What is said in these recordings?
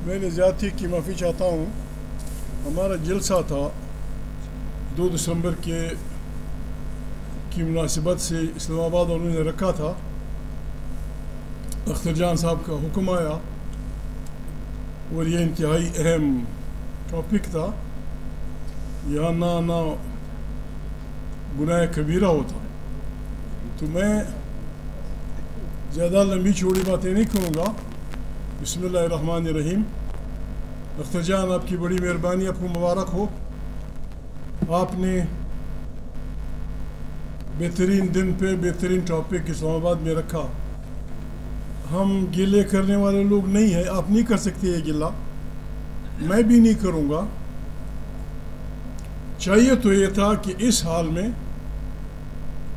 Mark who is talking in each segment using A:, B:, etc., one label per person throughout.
A: میں نے زیادتی کی معافی چاہتا ہوں. ہمارا جلسہ تھا 2 دسمبر کی مناسبت سے اسلام آباد انہوں نے رکھا تھا. اختر جان صاحب کا حکم آیا اور یہ انتہائی اہم ٹاپک تھا. یہاں نہ گناہ کبیرہ ہوتا. تو میں زیادہ لمبی چوڑی باتیں نہیں کروں گا. بسم اللہ الرحمن الرحیم. اختر جان آپ کی بڑی مہربانی, آپ کو مبارک ہو. آپ نے بہترین دن پہ بہترین ٹاپک اسلام آباد میں رکھا. ہم گلے کرنے والے لوگ نہیں ہیں, آپ نہیں کر سکتے یہ گلہ, میں بھی نہیں کروں گا. چاہیے تو یہ تھا کہ اس حال میں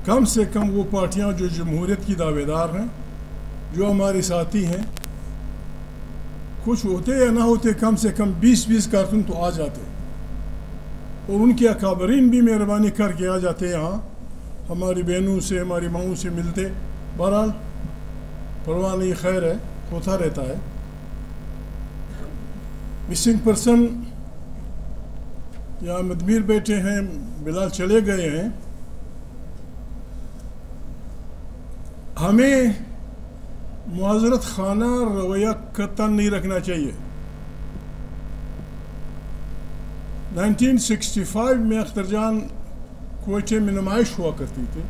A: کم سے کم وہ پارٹیاں جو جمہوریت کی دعوے دار ہیں, جو ہمارے ساتھی ہیں, کچھ ہوتے یا نہ ہوتے کم سے کم 20 کارکن تو آ جاتے, اور ان کے اکابرین بھی مہربانی کر کے آ جاتے یہاں, ہماری بہنوں سے ہماری ماؤں سے ملتے. بہرحال پرواہ نہیں, خیر ہے, ہوتا رہتا ہے. مسنگ پرسن یہاں مدمیر بیٹھے ہیں, بلال چلے گئے ہیں. ہمیں معذرت خانہ رویہ قطعاً نہیں رکھنا چاہیے. 1965 میں اختر جان کوئٹے میں نمائش ہوا کرتی تھی,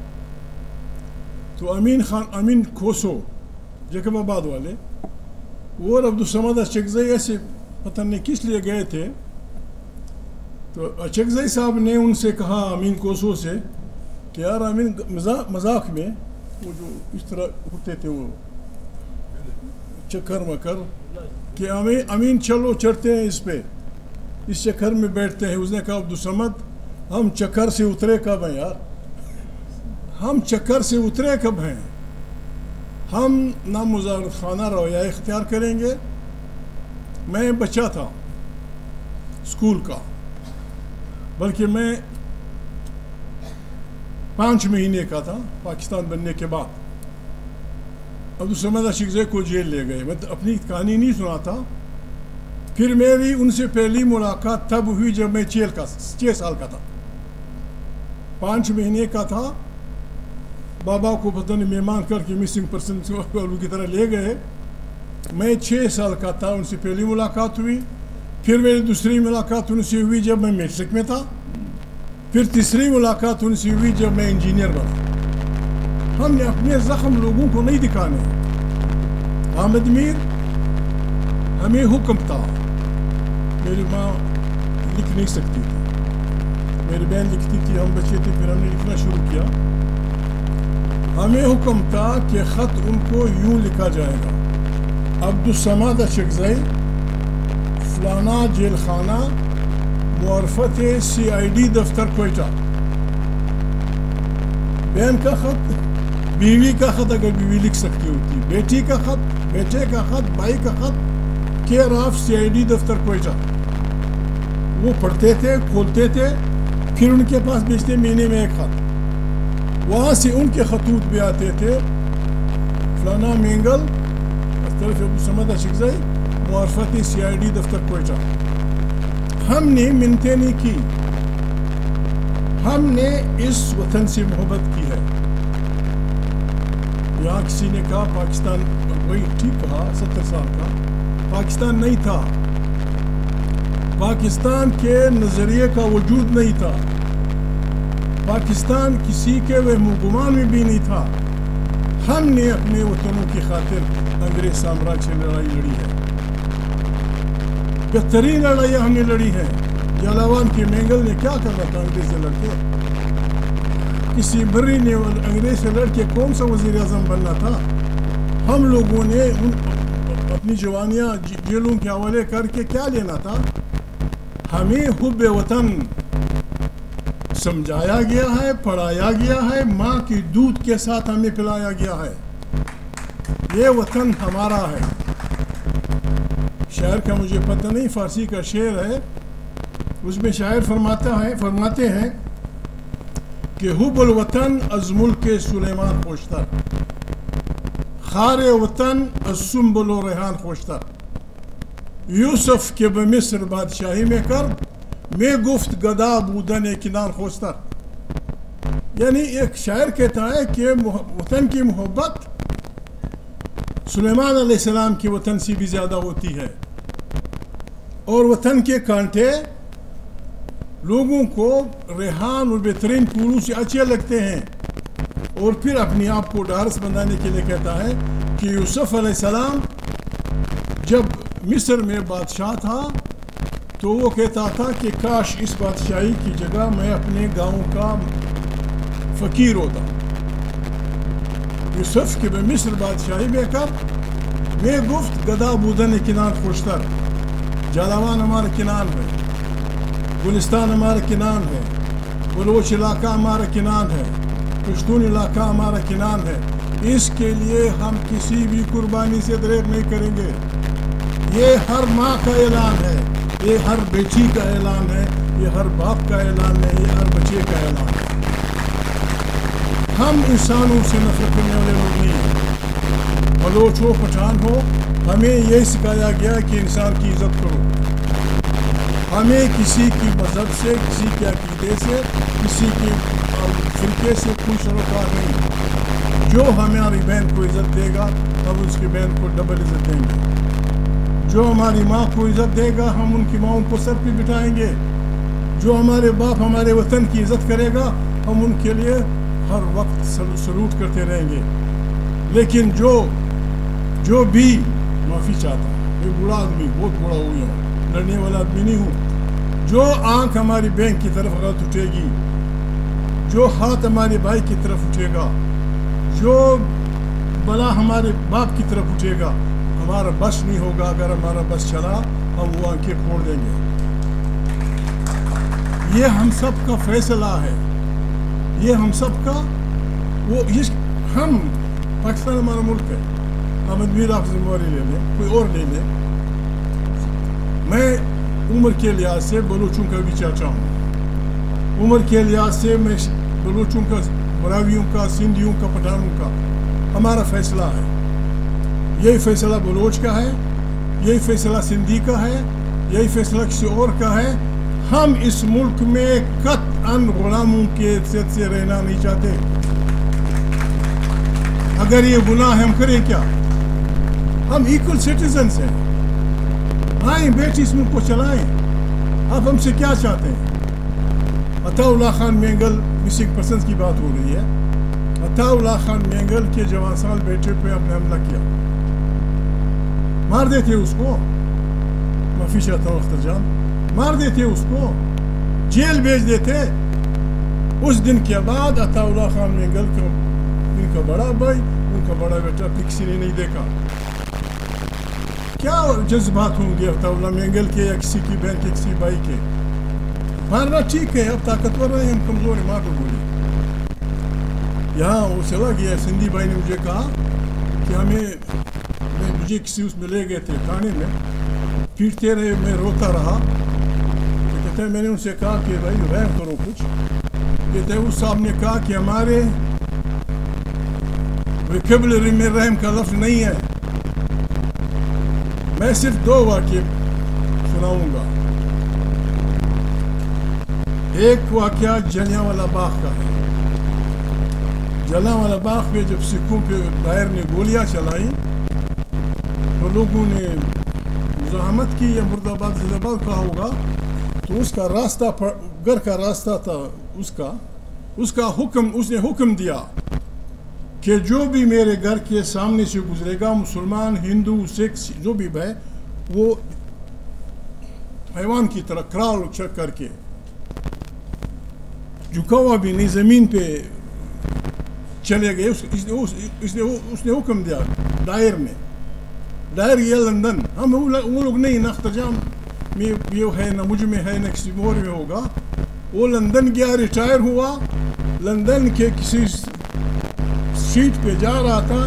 A: تو امین کھوسو جیکب آباد والے, وہ اور عبدالصمد اچکزئی ایسے پتہ نہیں کس لیے گئے تھے. تو اچکزئی صاحب نے ان سے کہا, امین کوسو سے, کہ یار امین مذاق میں وہ جو اس طرح ہوتے تھے وہ چکر مکر, کہ امین چلو چڑھتے ہیں اس پہ, اس چکر میں بیٹھتے ہیں. اس نے کہا عبدالصمد ہم چکر سے اترے کب ہیں یار, ہم چکر سے اترے کب ہیں. ہم نہ مزارت خانہ رویہ اختیار کریں گے. میں بچہ تھا اسکول کا, بلکہ میں 5 مہینے کا تھا پاکستان بننے کے بعد. عبدالصمد اچکزئی کو جیل لے گئے. میں اپنی کہانی نہیں سناتا. پھر میری ان سے پہلی ملاقات تب ہوئی جب میں 6 سال کا تھا. 5 مہینے کا تھا. بابا کو پتہ نہیں مہمان کر کے مسنگ پرسن کی طرح لے گئے. میں 6 سال کا تھا. ان سے پہلی ملاقات ہوئی. پھر میری دوسری ملاقات ان سے ہوئی جب میں میٹرک میں تھا. پھر تیسری ملاقات ان سے ہوئی جب میں انجینئر بنا. ہم نے اپنے زخم لوگوں کو نہیں دکھانے. حامد میر ہمیں حکم تھا. میری ماں لکھ نہیں سکتی تھی, میری بہن لکھتی تھی, ہم بچے تھے, پھر ہم نے لکھنا شروع کیا. ہمیں حکم تھا کہ خط ان کو یوں لکھا جائے گا, عبدالصمد اچکزئی, فلانا جیل خانہ, معرفت CID دفتر کوئٹہ. بہن کا خط, بیوی کا خط اگر بیوی لکھ سکتی ہوتی, بیٹی کا خط, بیٹے کا خط, بھائی کا خط, کیئر آف CID دفتر کوئٹہ. وہ پڑھتے تھے, کھولتے تھے, پھر ان کے پاس بھیجتے مہینے میں 1 خط. وہاں سے ان کے خطوط بھی آتے تھے, فلانا مینگل, طرف عبدالصمد اچکزئی, معرفت CID دفتر کوئٹہ. ہم نے منتیں نہیں کی, ہم نے اس وطن سے محبت کی ہے. یہاں کسی نے کہا پاکستان, وہی ٹھیک کہا, 70 سال کا پاکستان نہیں تھا. پاکستان کے نظریے کا وجود نہیں تھا. پاکستان کسی کے وہم و گمان میں بھی نہیں تھا. ہم نے اپنے وطنوں کی خاطر انگریز سامراج سے لڑائی لڑی ہے. بہترین لڑائیاں ہم نے لڑی ہیں. جلاوان کے مینگل نے کیا کرنا تھا انگریز سے لڑ کے؟ کسی بری نے انگریز سے لڑ کے کون سا وزیر اعظم بننا تھا؟ ہم لوگوں نے اپنی جوانیاں جیلوں کے حوالے کر کے کیا لینا تھا؟ ہمیں حب وطن سمجھایا گیا ہے, پڑھایا گیا ہے, ماں کی دودھ کے ساتھ ہمیں پلایا گیا ہے. یہ وطن ہمارا ہے. شاعر کا مجھے پتہ نہیں, فارسی کا شعر ہے, اس میں شاعر فرماتے ہیں کہ حب الوطن از ملک سلیمان خوشتر, خار وطن از سنبل و ریحان خوشتر. یوسف که به مصر بادشاهی میکرد میگفت گدا بودن کنان خوشتر. یعنی ایک شاعر کہتا ہے کہ وطن کی محبت سلیمان علیہ السلام کی وطن سے بھی زیادہ ہوتی ہے، اور وطن کے کانٹے لوگوں کو ریحان اور بہترین پھولوں سے اچھے لگتے ہیں. اور پھر اپنے آپ کو ڈھارس بنانے کے لیے کہتا ہے کہ یوسف علیہ السلام جب مصر میں بادشاہ تھا تو وہ کہتا تھا کہ کاش اس بادشاہی کی جگہ میں اپنے گاؤں کا فقیر ہوتا. یوسف کہ به مصر بادشاهی میکرد میگفت گدا بودن کنان خوشتر. جالاوان ہمارا کنان ہے، گلستان ہمارا کنان ہے، بلوچ علاقہ ہمارا کنان ہے، پشتون علاقہ ہمارا کنان ہے. اس کے لیے ہم کسی بھی قربانی سے دریغ نہیں کریں گے. یہ ہر ماں کا اعلان ہے، یہ ہر بیٹی کا اعلان ہے، یہ ہر باپ کا اعلان ہے، یہ ہر بچے کا اعلان ہے. ہم انسانوں سے نفرت کرنے والے لوگ نہیں ہیں. بلوچ ہو پٹھان ہو، ہمیں یہ سکھایا گیا کہ انسان کی عزت کرو. ہمیں کسی کی مذہب سے، کسی کے عقیدے سے، کسی کے فرقے سے کوئی سروکار نہیں. جو ہماری بہن کو عزت دے گا ہم اس کی بہن کو ڈبل عزت دیں گے. جو ہماری ماں کو عزت دے گا ہم ان کی ماؤں کو سر پہ بٹھائیں گے. جو ہمارے باپ ہمارے وطن کی عزت کرے گا ہم ان کے لیے ہر وقت سلوٹ کرتے رہیں گے. لیکن جو بھی معافی چاہتا ہے، میں بوڑھا آدمی بہت بوڑھا ہو گیا ہوں، لڑنے والا آدمی نہیں ہوں. جو آنکھ ہماری بہن کی طرف غلط اٹھے گی، جو ہاتھ ہمارے بھائی کی طرف اٹھے گا، جو بلا ہمارے باپ کی طرف اٹھے گا، ہمارا بس نہیں ہوگا. اگر ہمارا بس چلا ہم وہ آنکھیں پھوڑ دیں گے. یہ ہم سب کا فیصلہ ہے، یہ ہم سب کا ہم پاکستان ہمارا ملک ہے. ہم میر آپ ذمہ داری لے لیں، کوئی اور لے لیں. میں عمر کے لحاظ سے بلوچوں کا بھی چاچا ہوں. عمر کے لحاظ سے میں بلوچوں کا، براویوں کا، سندھیوں کا، پٹھانوں کا ہمارا فیصلہ ہے. یہی فیصلہ بلوچ کا ہے، یہی فیصلہ سندھی کا ہے، یہی فیصلہ کسی اور کا ہے. ہم اس ملک میں قطعاً غلاموں کے حیثیت سے رہنا نہیں چاہتے. اگر یہ گناہ ہے ہم کریں کیا؟ ہم ایکول سٹیزنز ہیں. آئیں بیٹی اس ملک کو چلائیں. آپ ہم سے کیا چاہتے ہیں؟ عطا اللہ خان مینگل مسنگ پرسنز کی بات ہو رہی ہے. عطا اللہ خان مینگل کے جوان سال بیٹے پہ آپ نے حملہ کیا، مار دیتے اس کو. معافی چاہتا ہوں اختر جان، مار دیتے اس کو، جیل بھیج دیتے. اس دن کے بعد عطا اللہ خان مینگل کو ان کا بڑا بھائی، ان کا بڑا بیٹا کسی نے نہیں دیکھا. کیا جذبات ہوں گے عطا اللہ مینگل کے یا کسی کی بہن کے، کسی بھائی کے؟ مارنا ٹھیک ہے، اب طاقتور رہے ہم کمزور ہیں، ماں کو بولی. یہاں وہ چلا گیا سندھی بھائی نے مجھے کہا کہ مجھے کسی اس میں لے گئے تھے تھانے میں، پیٹتے رہے، میں روتا رہا. کہتے ہیں میں نے ان سے کہا کہ بھائی رحم کرو کچھ. کہتے ہیں اس صاحب نے کہا کہ ہمارے ویکیبلری میں رحم کا لفظ نہیں ہے. میں صرف 2 واقعے سناؤں گا. ایک واقعہ جلیانوالہ باغ کا ہے. جلیانوالہ باغ پہ جب سکھوں پہ دائر نے گولیاں چلائیں تو لوگوں نے مزاحمت کی، یا مرد آباد ضلع آباد کہا ہوگا. تو اس کا راستہ گھر کا راستہ تھا، اس کا حکم، اس نے حکم دیا کہ جو بھی میرے گھر کے سامنے سے گزرے گا، مسلمان، ہندو، سکھ، جو بھی ہے، وہ حیوان کی طرح کرال چک کر کے جھکا ہوا بھی نہیں، زمین پہ چلے گئے. اس نے حکم دیا دائر میں. دائر یہ لندن، ہم وہ لوگ نہیں، نہ اختجام میں یہ ہے، نہ مجھ میں ہے، نہ کسی اور میں ہوگا. وہ لندن گیا، ریٹائر ہوا. لندن کے کسی سیٹ پہ جا رہا تھا،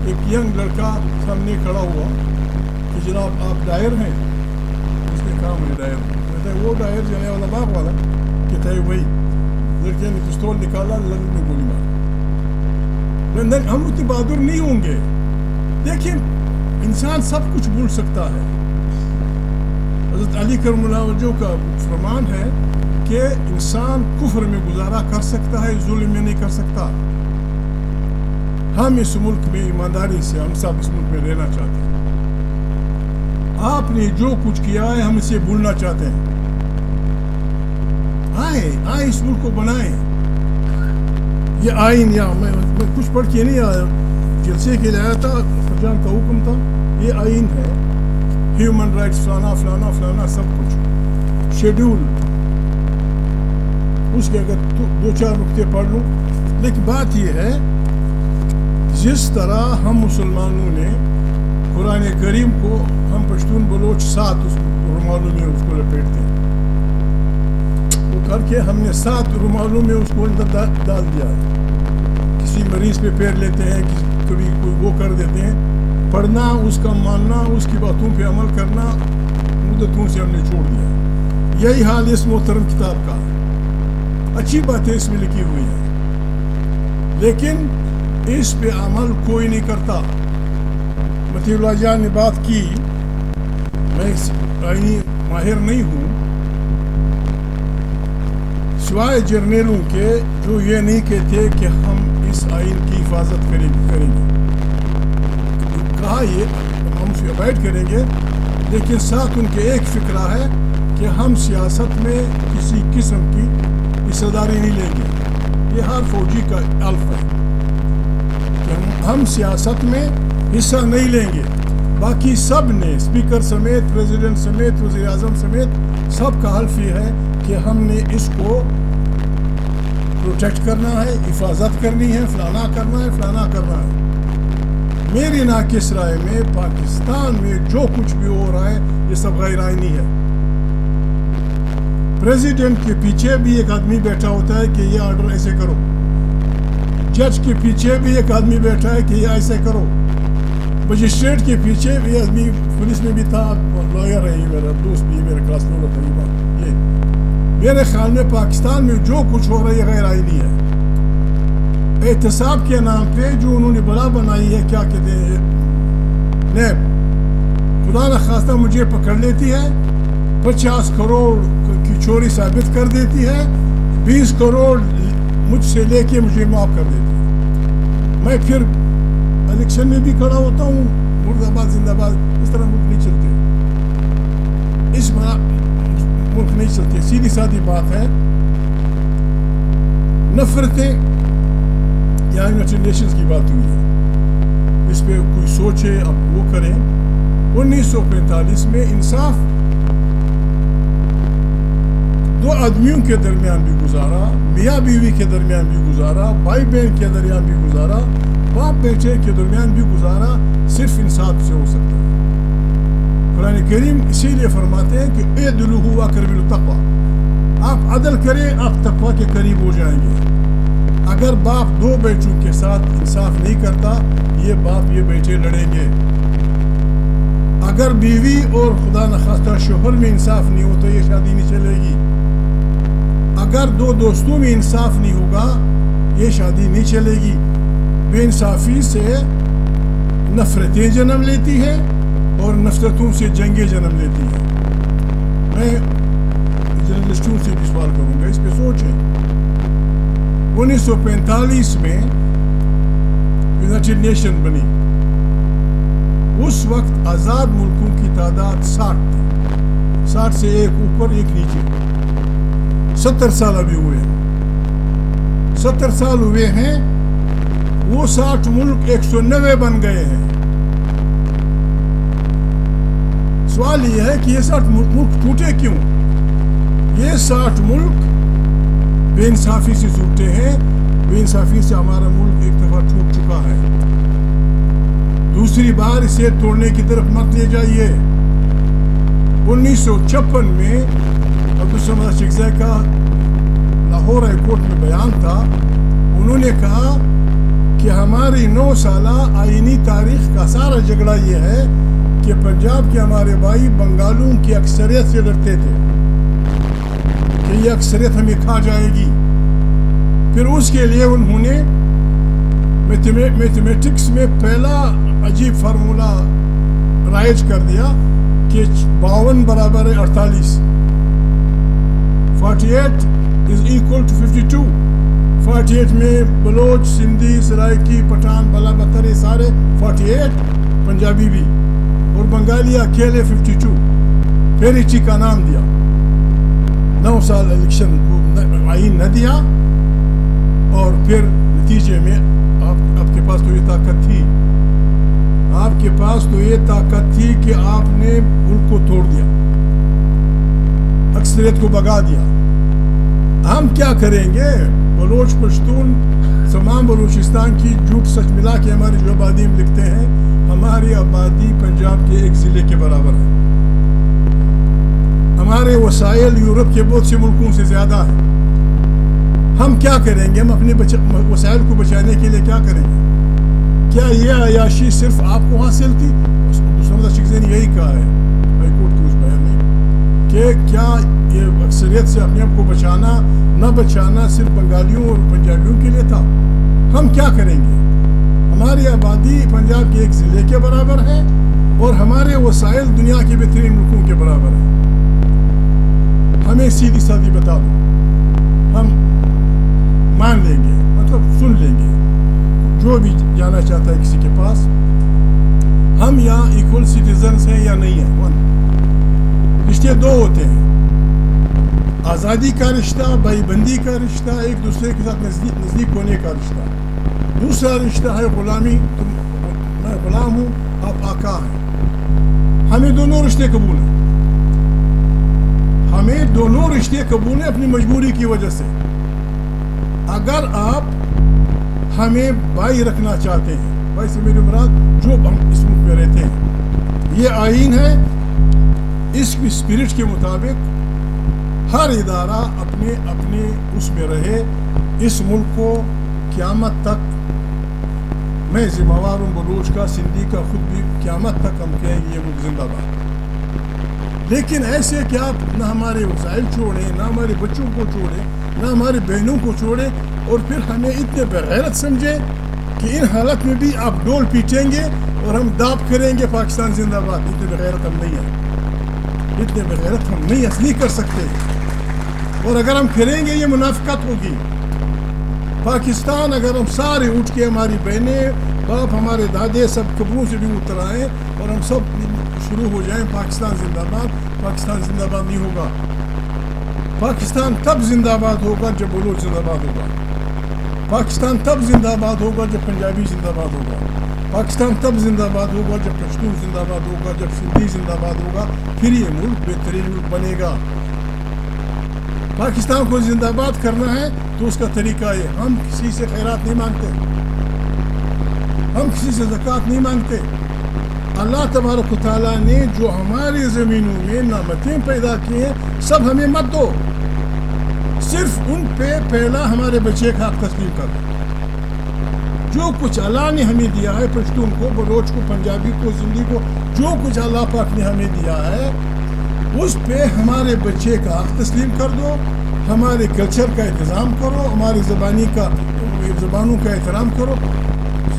A: ایک ینگ لڑکا سامنے کھڑا ہوا کہ جناب آپ ڈائر ہیں؟ اس نے کہا میں ڈائر ہوں. کہتا ہے وہ ڈائر جلیانوالہ باغ والا؟ کہتا ہے وہی. لڑکے نے پستول نکالا، لندن میں گولی ماری. لندن ہم اتنے بہادر نہیں ہوں گے. دیکھیں انسان سب کچھ بھول سکتا ہے. حضرت علی کرم اللہ وجہ کا فرمان ہے کہ انسان کفر میں گزارا کر سکتا ہے، ظلم میں نہیں کر سکتا. ہم اس ملک میں ایمانداری سے ہم سب اس ملک میں رہنا چاہتے ہیں. آپ نے جو کچھ کیا ہے ہم اسے بھولنا چاہتے ہیں. آئے اس ملک کو بنائیں. یہ آئین یا میں کچھ پڑھ کے نہیں آیا، جلسے کے لیے آیا تھا، خرجان کا حکم تھا. یہ آئین ہے، ہیومن رائٹس فلانا فلانا فلانا سب کچھ شیڈول. اس کے اگر 2-4 نقطے پڑھ لوں. لیکن بات یہ ہے جس طرح ہم مسلمانوں نے قرآن کریم کو ہم پشتون بلوچ ساتھ اس رومالوں میں اس کو لپیٹتے ہیں، وہ کر کے ہم نے 7 رومالوں میں اس کو اندر ڈال دیا ہے. کسی مریض پہ پیر لیتے ہیں، کبھی کوئی وہ کر دیتے ہیں. پڑھنا، اس کا ماننا، اس کی باتوں پہ عمل کرنا مدتوں سے ہم نے چھوڑ دیا. یہی حال اس محترم کتاب کا. اچھی باتیں اس میں لکھی ہوئی ہیں لیکن اس پہ عمل کوئی نہیں کرتا. مطیع اللہ جان نے بات کی، میں آئینی ماہر نہیں ہوں سوائے جرنیلوں کے جو یہ نہیں کہتے کہ ہم اس آئین کی حفاظت کریں گے. کہا یہ ہم اسے اوائڈ کریں گے، لیکن ساتھ ان کے ایک فکرہ ہے کہ ہم سیاست میں کسی قسم کی حصہ داری نہیں لیں گے. یہ ہر فوجی کا الف ہے کہ ہم سیاست میں حصہ نہیں لیں گے. باقی سب نے، اسپیکر سمیت، پریزیڈنٹ سمیت، وزیر اعظم سمیت، سب کا حلف یہ ہے کہ ہم نے اس کو پروٹیکٹ کرنا ہے، حفاظت کرنی ہے، فلانا کرنا ہے، فلانا کرنا ہے. میری ناقص رائے میں پاکستان میں جو کچھ بھی ہو رہا ہے یہ سب غیر آئینی ہے. پریزیڈنٹ کے پیچھے بھی ایک آدمی بیٹھا ہوتا ہے کہ یہ آرڈر ایسے کرو. جج کے پیچھے بھی ایک آدمی بیٹھا ہے کہ یہ ایسے کرو. مجسٹریٹ کے پیچھے بھی آدمی، پولیس میں بھی تھا، لائر ہے، میرا دوست بھی، میرا کلاس میں ہوتا ہے. یہ میرے خیال میں پاکستان میں جو کچھ ہو رہا ہے یہ غیر آئینی ہے. احتساب کے نام پہ جو انہوں نے بلا بنائی ہے، کیا کہتے ہیں، نیب، خدا نخواستہ مجھے پکڑ لیتی ہے، 50 کروڑ کی چوری ثابت کر دیتی ہے، 20 کروڑ مجھ سے لے کے مجھے معاف کر دیتی ہے. میں پھر الیکشن میں بھی کھڑا ہوتا ہوں، مرد آباد زندہ باد. اس طرح ملک نہیں چلتے، اس ملک نہیں چلتے. سیدھی سادھی بات ہے. نفرتیں یہاں یونائٹڈ نیشنز کی بات ہوئی ہے، اس پہ کوئی سوچے، اب وہ کریں. 1945 میں انصاف 2 آدمیوں کے درمیان بھی گزارا، میاں بیوی کے درمیان بھی گزارا، بھائی بہن کے درمیان بھی گزارا، باپ بیٹے کے درمیان بھی گزارا. صرف انصاف سے ہو سکتا ہے. قرآن کریم اسی لیے فرماتے ہیں کہ اعدلوا اقرب للتقویٰ. آپ عدل کریں، آپ تقویٰ کے قریب ہو جائیں گے. اگر باپ 2 بیٹوں کے ساتھ انصاف نہیں کرتا، یہ باپ یہ بیٹے لڑیں گے. اگر بیوی اور خدا نخواستہ شوہر میں انصاف نہیں ہو تو یہ شادی نہیں چلے گی. اگر 2 دوستوں میں انصاف نہیں ہوگا یہ شادی نہیں چلے گی. بے انصافی سے نفرتیں جنم لیتی ہیں اور نفرتوں سے جنگیں جنم لیتی ہیں. میں جرنلسٹوں سے بھی سوال کروں گا، اس پہ سوچیں. 1945 میں یونائٹڈ نیشن بنی. اس وقت آزاد ملکوں کی تعداد 60 تھی. 60 سے ایک اوپر ایک نیچے. 70 سال ابھی ہوئے ہیں. 70 سال ہوئے ہیں، وہ 60 ملک 190 بن گئے ہیں. سوال یہ ہے کہ یہ 60 ملک ٹوٹے کیوں؟ یہ 60 ملک بے انصافی سے ٹوٹے ہیں. بے انصافی سے ہمارا ملک ایک دفعہ ٹوٹ چکا ہے. دوسری بار اسے توڑنے کی طرف مت لے جائیے. 1956 میں عبدالصمد شیخزئی کا لاہور ہائی کورٹ میں بیان تھا. انہوں نے کہا کہ ہماری 9 سالہ آئینی تاریخ کا سارا جھگڑا یہ ہے کہ پنجاب کے ہمارے بھائی بنگالوں کی اکثریت سے ڈرتے تھے کہ یہ اکثریت ہمیں کھا جائے گی. پھر اس کے لیے انہوں نے میتھمیٹکس میں پہلا عجیب فارمولا رائج کر دیا کہ 52 برابر ہے 48. 48 is equal to 52. 48 میں بلوچ، سندھی، سرائکی، پٹھان، بلا بتر سارے 48، پنجابی بھی، اور بنگالی اکیلے 52. پھر اسی کا نام دیا. 9 سال الیکشن آئین نہ دیا، اور پھر نتیجے میں آپ کے پاس تو یہ طاقت تھی، آپ کے پاس تو یہ طاقت تھی کہ آپ نے ملک کو توڑ دیا، اکثریت کو بگا دیا. ہم کیا کریں گے؟ بلوچ پشتون تمام بلوچستان کی جھوٹ سچ ملا کے ہماری جو آبادی میں لکھتے ہیں، ہماری آبادی پنجاب کے ایک ضلع کے برابر ہے. ہمارے وسائل یورپ کے بہت سے ملکوں سے زیادہ ہیں. ہم کیا کریں گے؟ ہم اپنے وسائل کو بچانے کے لیے کیا کریں گے؟ کیا یہ عیاشی صرف آپ کو حاصل تھی؟ دوسرا شخص نے یہی کہا ہے ہائی کورٹ کے اس بیان میں کہ کیا یہ اکثریت سے اپنے آپ کو بچانا نہ بچانا صرف بنگالیوں اور پنجابیوں کے لیے تھا؟ ہم کیا کریں گے؟ ہماری آبادی پنجاب کے ایک ضلع کے برابر ہے، اور ہمارے وسائل دنیا کے بہترین ملکوں کے برابر ہیں. ہمیں سیدھی سادھی بتا دو، ہم مان لیں گے، مطلب سن لیں گے جو بھی جانا چاہتا ہے کسی کے پاس. ہم یہاں ایکول سٹیزنز ہیں یا نہیں ہیں؟ رشتے دو ہوتے ہیں، آزادی کا رشتہ، بھائی بندی کا رشتہ، ایک دوسرے کے ساتھ نزدیک ہونے کا رشتہ. دوسرا رشتہ ہے غلامی، میں غلام ہوں، آپ آقا ہیں. ہمیں دونوں رشتے قبول ہیں، ہمیں دونوں رشتے قبول ہیں اپنی مجبوری کی وجہ سے. اگر آپ ہمیں بھائی رکھنا چاہتے ہیں، بھائی سے میری مراد جو ہم اس ملک میں رہتے ہیں، یہ آئین ہے، اس کی اسپرٹ کے مطابق ہر ادارہ اپنے اپنے اس میں رہے. اس ملک کو قیامت تک میں ذمہ وار ہوں، بلوچ کا، سندھی کا، خود بھی قیامت تک ہم کہیں گے یہ ملک زندہ باد. لیکن ایسے کہ آپ نہ ہمارے وسائل چھوڑیں، نہ ہمارے بچوں کو چھوڑیں، نہ ہماری بہنوں کو چھوڑیں، اور پھر ہمیں اتنے بغیرت سمجھیں کہ ان حالت میں بھی آپ ڈول پیٹیں گے اور ہم داب کریں گے پاکستان زندہ باد. اتنے بغیرت ہم نہیں ہیں، اتنے بغیرت ہم نہیں کر سکتے، اور اگر ہم کریں گے یہ منافقت ہوگی. پاکستان اگر ہم سارے اٹھ کے، ہماری بہنیں، باپ، ہمارے دادے سب قبروں سے بھی اتر آئیں اور ہم سب شروع ہو جائیں پاکستان زندہ باد، پاکستان زندہ باد نہیں ہوگا. پاکستان تب زندہ باد ہوگا جب بلوچ زندہ باد ہوگا. پاکستان تب زندہ باد ہوگا جب پنجابی زندہ باد ہوگا. پاکستان تب زندہ باد ہوگا جب پشتون زندہ باد ہوگا، جب سندھی زندہ باد ہوگا. پھر یہ ملک بہترین ملک بنے گا. پاکستان کو زندہ باد کرنا ہے تو اس کا طریقہ ہے، ہم کسی سے خیرات نہیں مانگتے، ہم کسی سے زکوٰۃ نہیں مانگتے. اللہ تبارک و تعالیٰ نے جو ہماری زمینوں میں نعمتیں پیدا کی ہیں سب ہمیں مت دو، صرف ان پہ پہلا ہمارے بچے کا حق تسلیم کر دو. جو کچھ اللہ نے ہمیں دیا ہے، پشتون کو، بلوچ کو، پنجابی کو، سندھی کو، جو کچھ اللہ پاک نے ہمیں دیا ہے اس پہ ہمارے بچے کا حق تسلیم کر دو. ہمارے کلچر کا احترام کرو، ہماری زبانوں کا احترام کرو.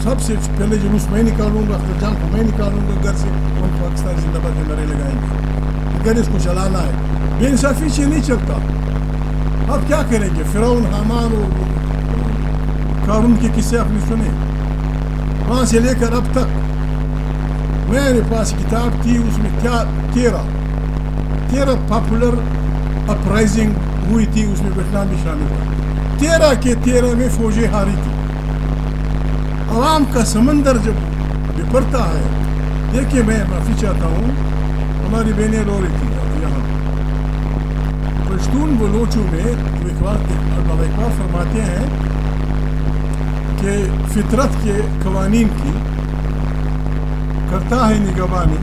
A: سب سے پہلے جلوس میں نکالوں گا، اخراجات کو میں نکالوں گا گھر سے، ہم پاکستان زندہ باد کے نعرے لگائیں گے اگر اس کو چلانا ہے. بے انصافی سے نہیں چلتا. اب کیا کریں گے؟ فرعون، حامان اور قارون کے قصے آپ نے سنے، وہاں سے لے کر اب تک. میرے پاس کتاب تھی، اس میں 13 پاپولر اپرائزنگ ہوئی تھی، اس میں ویتنام بھی شامل تھا. 13 کے 13 میں فوجیں ہاری تھی. عوام کا سمندر جب بپھرتا ہے، دیکھیے میں معافی چاہتا ہوں، ہماری بہنیں رو رہی تھی یہاں. پشتون بلوچوں میں اقبال فرماتے ہیں کہ فطرت کے قوانین کی کرتا ہے نگہبانی،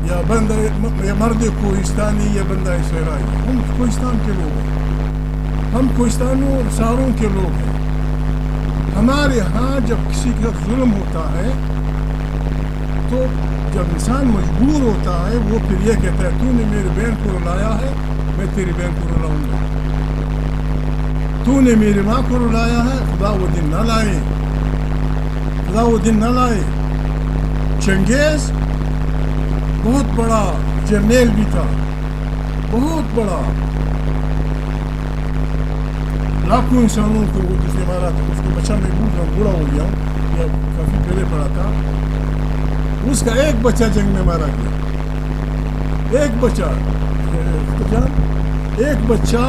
A: یا بندہ یا مرد کوہستانی یا بندہ صحرائی. ہم کوہستان کے لوگ ہیں، ہم کوہستانوں اور ساروں کے لوگ ہیں. ہمارے ہاں جب کسی کا ظلم ہوتا ہے تو جب انسان مجبور ہوتا ہے وہ پھر یہ کہتا ہے تو نے میری بہن کو رلایا ہے، میں تیری بہن کو رلاؤں گا. تو نے میری ماں کو رلایا ہے، خدا وہ دن نہ لائے، خدا وہ دن نہ لائے. چنگیز بہت بڑا جرنیل بھی تھا، بہت بڑا، لاکھوں انسانوں کو جس نے مارا تھا. اس کا بچہ میں بوڑھا ہو گیا ہوں یا کافی پہلے پڑا تھا. اس کا ایک بچہ جنگ میں مارا گیا، ایک بچہ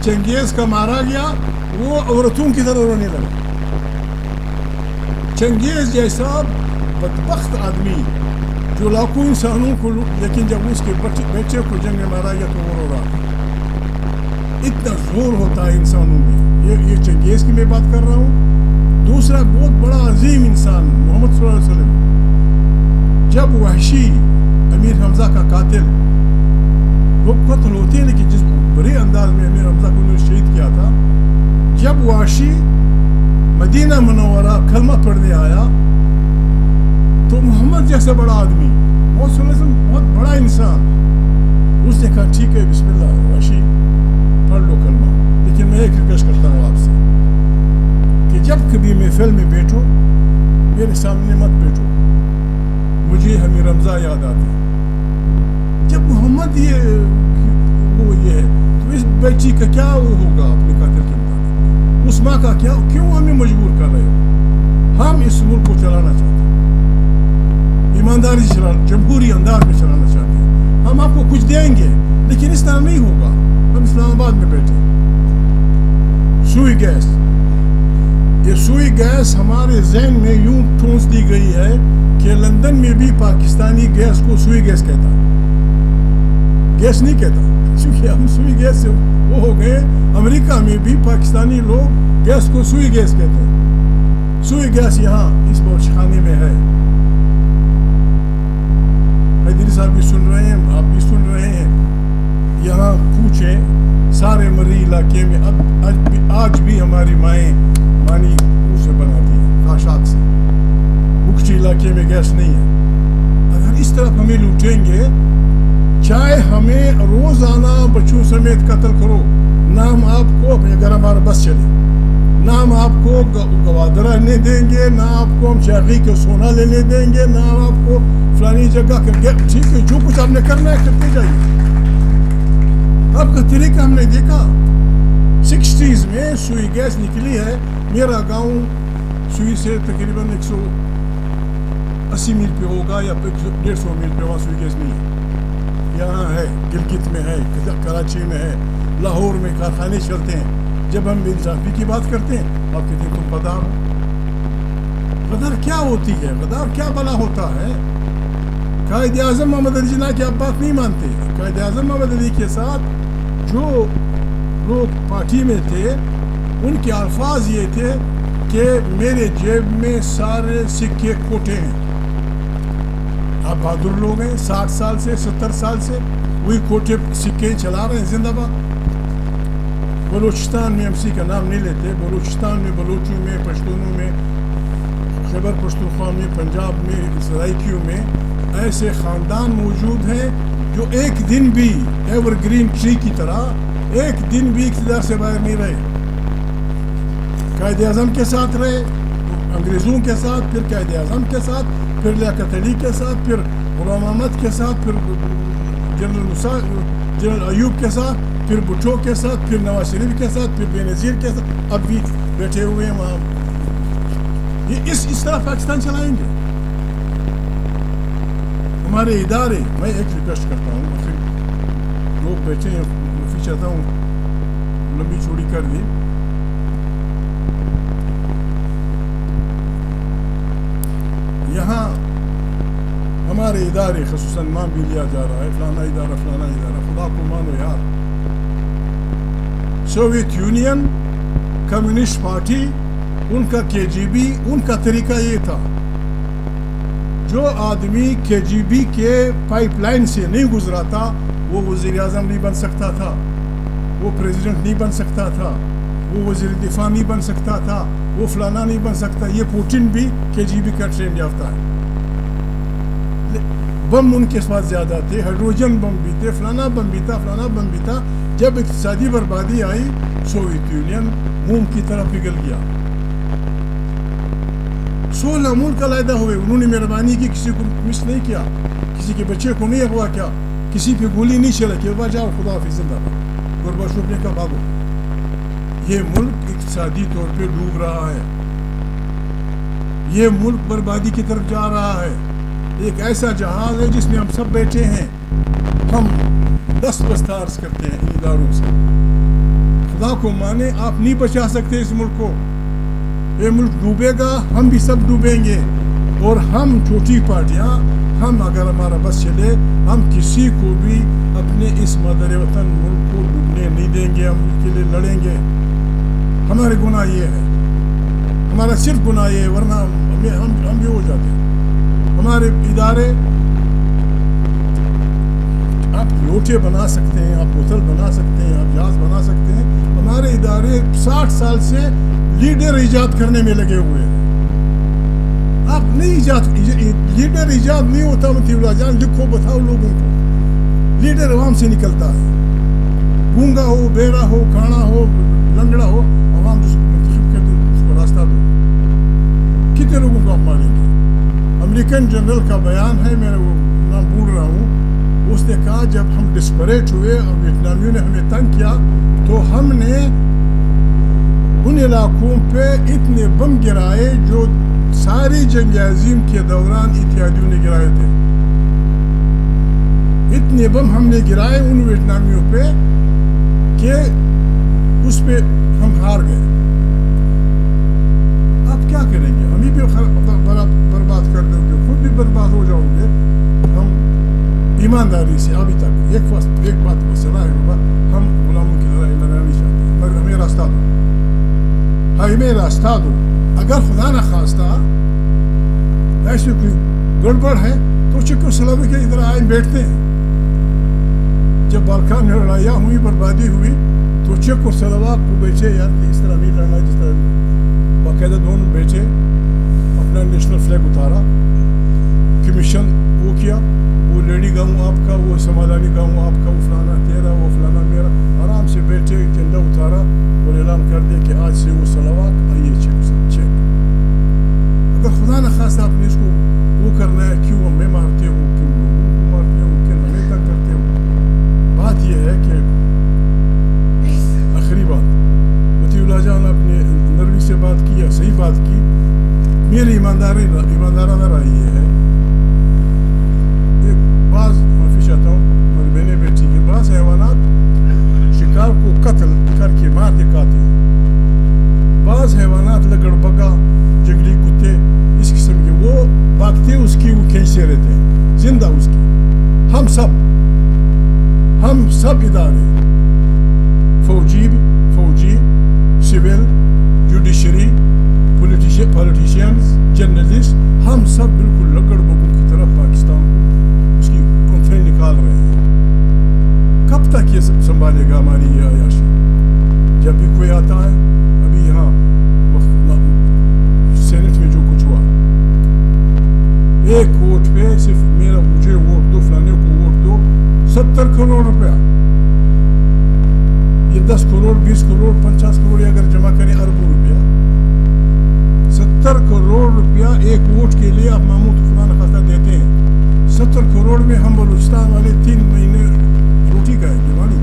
A: چنگیز کا مارا گیا. وہ عورتوں کی طرح رونے لگا. چنگیز جیسا بدبخت آدمی جو لاکھوں انسانوں کو، لیکن جب اس کے بچے کو جنگ میں مارا گیا تو وہ رو رہا تھا. اتنا زور ہوتا ہے انسانوں میں. یہ چنگیز کی میں بات کر رہا ہوں. دوسرا بہت بڑا عظیم انسان محمد صلی اللہ علیہ وسلم، جب وحشی امیر حمزہ کا قاتل، وہ قتل ہوتے ہیں لیکن جس بڑے انداز میں امیر حمزہ کو انہوں نے شہید کیا تھا، جب وحشی مدینہ منورہ کلمہ پڑھنے آیا تو محمد جیسا بڑا آدمی، محمد صلی اللہ علیہ وسلم بہت بڑا انسان، اس نے کہا ٹھیک ہے بسم اللہ وحشی پڑھ لو کلمہ، لیکن میں ایک ریکویسٹ کرتا ہوں آپ سے کہ جب کبھی محفل میں بیٹھو میرے سامنے مت بیٹھو، مجھے امیر حمزہ یاد آتے. جب محمد یہ ہے تو اس بچی کا کیا ہوگا اپنے قاتل کے مطابق؟ اس ماں کا کیا؟ کیوں ہمیں مجبور کر رہے ہو؟ ہم اس ملک کو چلانا چاہتے ہیں، ایمانداری سے چلانا، جمہوری انداز میں چلانا چاہتے ہیں. ہم آپ کو کچھ دیں گے لیکن اس طرح نہیں ہوگا. ہم اسلام آباد میں بیٹھے، سوئی گیس، یہ سوئی گیس ہمارے ذہن میں یوں ٹھونس دی گئی ہے کہ لندن میں بھی پاکستانی گیس کو سوئی گیس کہتا، گیس نہیں کہتا، چونکہ ہم سوئی گیس سے وہ ہو گئے. امریکہ میں بھی پاکستانی لوگ گیس کو سوئی گیس کہتے ہیں. سوئی گیس یہاں اس بورچ خانے میں ہے. حیدری صاحب بھی سن رہے ہیں، آپ بھی سن رہے ہیں. یہاں پوچھیں سارے مری علاقے میں آج بھی ہماری مائیں پانی اسے بناتی ہیں خاشاک سے. بکچی علاقے میں گیس نہیں ہے. اگر اس طرف ہمیں لوٹیں گے، چاہے ہمیں روزانہ بچوں سمیت قتل کرو، نہ ہم آپ کو اگر ہمارا بس چلے، نہ ہم آپ کو گوادر رہنے دیں گے، نہ آپ کو ہم شاخی کے سونا لینے دیں گے، نہ ہم آپ کو فلانی جگہ ٹھیک ہے جو کچھ آپ نے کرنا ہے کرتے جائیے. آپ کا طریقہ ہم نے دیکھا. 60s میں سوئی گیس نکلی ہے. میرا گاؤں سوئی سے تقریباً 180 میل پہ ہوگا یا 150 میل پہ. وہاں سوئی گیس نہیں ہے. یہاں ہے، گلگت میں ہے، کراچی میں ہے، لاہور میں کارخانے چلتے ہیں. جب ہم انصافی کی بات کرتے ہیں آپ کہتے ہیں تم غدار ہو. غدار کیا ہوتی ہے؟ غدار کیا بلا ہوتا ہے؟ قائد اعظم محمد علی جناح کی آپ بات نہیں مانتے. قائد اعظم محمد علی کے ساتھ جو لوگ پارٹی میں تھے ان کے الفاظ یہ تھے کہ میرے جیب میں سارے سکے کھوٹے ہیں. آپ بہادر لوگ ہیں، 60 سال سے 70 سال سے وہی کھوٹے سکے چلا رہے ہیں. زندہ باد. بلوچستان میں MC کا نام نہیں لیتے، بلوچستان میں بلوچوں میں، پشتونوں میں، خیبر پختونخوا میں، پنجاب میں، سرائکیوں میں ایسے خاندان موجود ہیں جو ایک دن بھی ایور گرین ٹری کی طرح ایک دن بھی اقتدار سے باہر نہیں رہے. قائد اعظم کے ساتھ رہے، انگریزوں کے ساتھ، پھر قائد اعظم کے ساتھ، پھر لیاقت علی کے ساتھ، پھر غلام احمد کے ساتھ، پھر جنرل ایوب کے ساتھ، پھر بھٹو کے ساتھ، پھر نواز شریف کے ساتھ، پھر بے نظیر کے ساتھ. اب بھی بیٹھے ہوئے ہیں وہاں. یہ اس طرح پاکستان چلائیں گے. ہمارے ادارے، میں ایک ریکویسٹ کرتا ہوں، پھر لوگ بیٹھے ہیں، معافی چاہتا ہوں لمبی چوڑی کر دی. یہاں ہمارے ادارے خصوصاً نام بھی لیا جا رہا ہے، فلانا ادارہ فلانا ادارہ. خدا کو مانو یار. سوویت یونین، کمیونسٹ پارٹی، ان کا KGB، ان کا طریقہ یہ تھا. جو آدمی KGB کے پائپ لائن سے نہیں گزرا تھا وہ وزیر اعظم نہیں بن سکتا تھا، وہ پریزیڈنٹ نہیں بن سکتا تھا، وہ وزیر دفاع نہیں بن سکتا تھا، وہ فلانا نہیں بن سکتا. یہ پوٹن بھی KGB کا ٹرینڈ یافتہ ہے. بم ان کے پاس زیادہ تھے، ہائیڈروجن بم بھی تھے، فلانا بم بھی تھا، فلانا بم بھی تھا. جب اقتصادی بربادی آئی سوویت یونین موم کی طرف پگھل گیا. 16 ملک علیحدہ ہوئے. انہوں نے مہربانی کی، کسی کو مس نہیں کیا کسی کے بچے کو نہیں ہوا کیا, کسی پہ گولی نہیں چلا کہ بابا جاؤ خدا حافظ زندہ باد, گورباچوف نے کہا بابو یہ ملک اقتصادی طور پہ ڈوب رہا ہے, یہ ملک بربادی کی طرف جا رہا ہے, ایک ایسا جہاز ہے جس میں ہم سب بیٹھے ہیں, ہم دست عرض کرتے ہیں ان اداروں سے, خدا کو مانے آپ نہیں بچا سکتے اس ملک کو, یہ ملک ڈوبے گا, ہم بھی سب ڈوبیں گے, اور ہم چھوٹی پارٹیاں, ہم اگر ہمارا بس چلے ہم کسی کو بھی اپنے اس مادر وطن ملک کو ڈوبنے نہیں دیں گے, ہم اس کے لیے لڑیں گے. ہمارے گناہ یہ ہے, ہمارا صرف گناہ یہ ہے, ورنہ ہم بھی ہو جاتے ہیں. ہمارے ادارے آپ لوٹے بنا سکتے ہیں, آپ بوتل بنا سکتے ہیں, آپ جہاز بنا سکتے ہیں, ہمارے ادارے 60 سال سے لیڈر ایجاد کرنے میں لگے ہوئے ہیں. آپ نہیں لیڈر ایجاد نہیں ہوتا مطیع اللہ جان, لکھو بتاؤ لوگوں کو, لیڈر عوام سے نکلتا ہے. گونگا ہو, بہرا ہو, کھانا ہو, لنگڑا ہو, عوام جس کو منتخب کر دے اس کو راستہ دو. کتنے لوگوں کو آپ ماریں گے؟ امریکن جنرل کا بیان ہے, میں وہ نام بھول رہا ہوں, اس نے کہا جب ہم ڈسپریٹ ہوئے اور ویتنامیوں نے ہمیں تنگ کیا تو ہم نے ان علاقوں پہ اتنے بم گرائے جو ساری جنگ عظیم کے دوران اتحادیوں نے گرائے تھے. اتنے بم ہم نے گرائے ان ویتنامیوں پہ کہ اس پہ ہم ہار گئے. آپ کیا کریں گے؟ ہم ہی بھی برباد کر دو گے, خود بھی برباد ہو جاؤ گے. ہم ایمانداری سے ابھی تک ایک بات مسئلہ ہے بابا, ہم غلاموں کی لڑائی نہیں چاہتے, مگر ہمیں راستہ دو, ہمیں راستہ دو. اگر خدا نہ خواستہ ایسی کوئی گڑبڑ ہے تو چکو سلامے کے ادھر آئے بیٹھتے ہیں. جب بالکان میں لڑائیاں ہوئی, بربادی ہوئی, تو چک اور سلوا کو بیچے یار اس طرح نہیں لڑنا, جس طرح باقاعدہ دونوں بیچے, اپنا نیشنل فلیگ اتارا, کمیشن وہ کیا, وہ لیڈی گاؤں آپ کا, وہ سمالانی گاؤں آپ کا, وہ فلانا تیرا, وہ فلانا میرا, آرام سے بیٹھے جھنڈا اتارا اور اعلان کر دیا کہ آج سے وہ سلواک آئیے چیک. اگر خدا نہ خواستہ آپ نے اس کو وہ کرنا ہے, کیوں ہمیں مارتے ہو, کیوں لوگوں کو مارتے ہو, کیوں ہمیں تنگ کرتے ہو. بات یہ ہے کہ آخری بات مطیع اللہ جان اپنے نروی سے بات کی, یا صحیح بات کی. میری ایماندارانہ رائے یہ ہے, ایک بعض معافی چاہتا ہوں ہماری بہنیں بیٹھی کہ بعض حیوانات شکار کو قتل کر کے مار کے کھاتے ہیں. بعض حیوانات لگڑ بگا, جنگلی کتے, اس قسم کے وہ بھاگتے اس کی, وہ کھینچتے رہتے ہیں زندہ اس کی. ہم سب ادارے, فوجی, سول, جوڈیشری, پولیٹیشینز, جرنلسٹ, ہم سب بالکل لگڑ بگوں کی طرف پاکستان کو اس کی کنفرین نکال رہے ہیں. کب تک یہ سنبھالے گا ہماری یہ عیاشی؟ جب بھی کوئی آتا ہے, ابھی یہاں سینٹ میں جو کچھ ہوا, ایک ووٹ پہ صرف مجھے ووٹ دو, فلانے کو ووٹ دو, 70 کروڑ روپیہ. یہ 10 کروڑ 20 کروڑ 50 کروڑ اگر جمع کریں اربوں روپیہ, 70 کروڑ روپیہ ایک ووٹ کے لیے آپ محمود خدا نہ خواستہ دیتے ہیں. 70 کروڑ میں ہم بلوچستان والے 3 مہینے روٹی کھائیں گے. مانی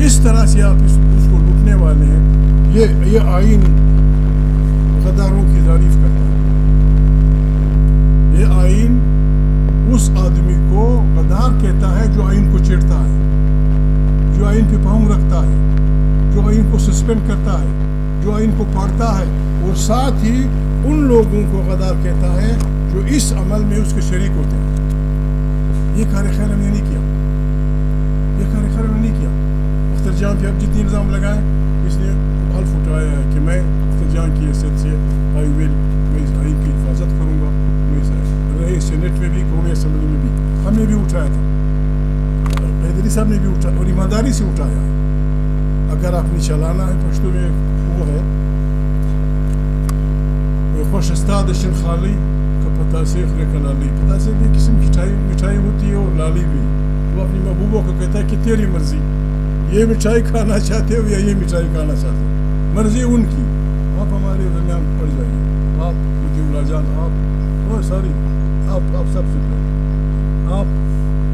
A: اس طرح سے آپ اس کو لوٹنے والے ہیں. یہ آئین غداروں کی تعریف کرتا ہے. یہ آئین اس آدمی کو غدار کہتا ہے جو آئین کو چیڑتا ہے, جو آئین پہ پاؤں رکھتا ہے, جو آئین کو سسپینڈ کرتا ہے, جو آئین کو پاڑتا ہے, اور ساتھ ہی ان لوگوں کو غدار کہتا ہے جو اس عمل میں اس کے شریک ہوتے ہیں. یہ کار خیر ہم نے نہیں کیا, اختر جان پہ اب جتنی الزام لگائیں اس نے حلف اٹھایا ہے کہ میں اختر جان کی حیثیت سے میں اس آئین کی حفاظت کروں گا. رہے سینٹ میں بھی, قومی اسمبلی میں بھی ہم نے بھی اٹھایا تھا, حیدری صاحب نے بھی اٹھایا اور ایمانداری سے اٹھایا. اگر آپ نے چلانا ہے, پشتو میں وہ ہے خوش استاد شن خالی کا پتہ سے خرک لالی. پتہ سے بھی قسم کی مٹھائی ہوتی ہے اور لالی بھی. وہ اپنی محبوبوں کو کہتا ہے کہ تیری مرضی, یہ مٹھائی کھانا چاہتے ہو یا یہ مٹھائی کھانا چاہتے ہو, مرضی ان کی. آپ ہمارے درمیان پڑ جائیے, آپ مطیع اللہ جان, آپ ساری آپ سب سے آپ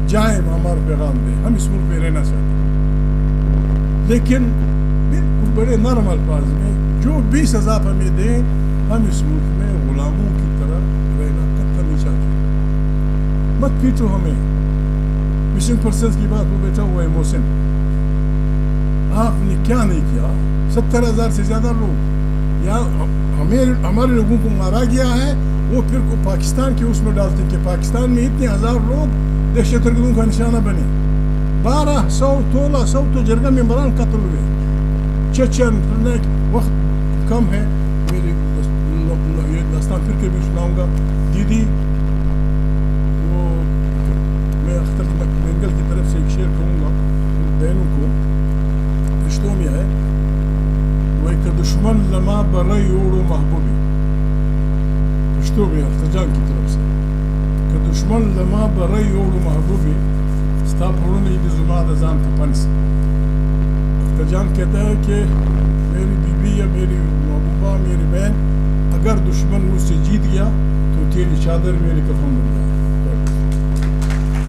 A: جائیں ہمارا پیغام دیں, ہم اس ملک میں رہنا چاہتے ہیں, لیکن بالکل بڑے نرم الفاظ میں جو بھی سزا ہمیں دیں, ہم اس ملک میں غلاموں کی طرح رہنا قطعا نہیں چاہتے. مت پیٹو ہمیں. مسنگ پرسنس کی بات وہ بیٹھا ہوا ہے محسن, آپ نے کیا نہیں کیا؟ 70,000 سے زیادہ لوگ یا ہمارے لوگوں کو مارا گیا ہے, وہ پھر کو پاکستان کے اس میں ڈالتے کہ پاکستان میں اتنے ہزار لوگ دہشت گردوں کا نشانہ بنے. 1200 1600 تو جرگہ ممبران قتل ہوئے. چچن وقت کم ہے, میری یہ داستان پھر کے بھی سناؤں گا. دیدی وہ میں اختر مینگل کی طرف سے ایک شعر کہوں گا بہنوں کو, رشتوں میں ہے وہ ایک دشمن لما برئی اوڑو محبوبی, رشتوں میں اختر جان کی طرف سے کہ دشمن لما برئی اوڑو محبوبی ستا پھوڑنے کی زماد ازان تپنس. اختر جان کہتا ہے کہ میری بیوی یا میری محبوبہ, میری بہن, اگر دشمن مجھ سے جیت گیا تو تیری چادر میری کفن بن جائے.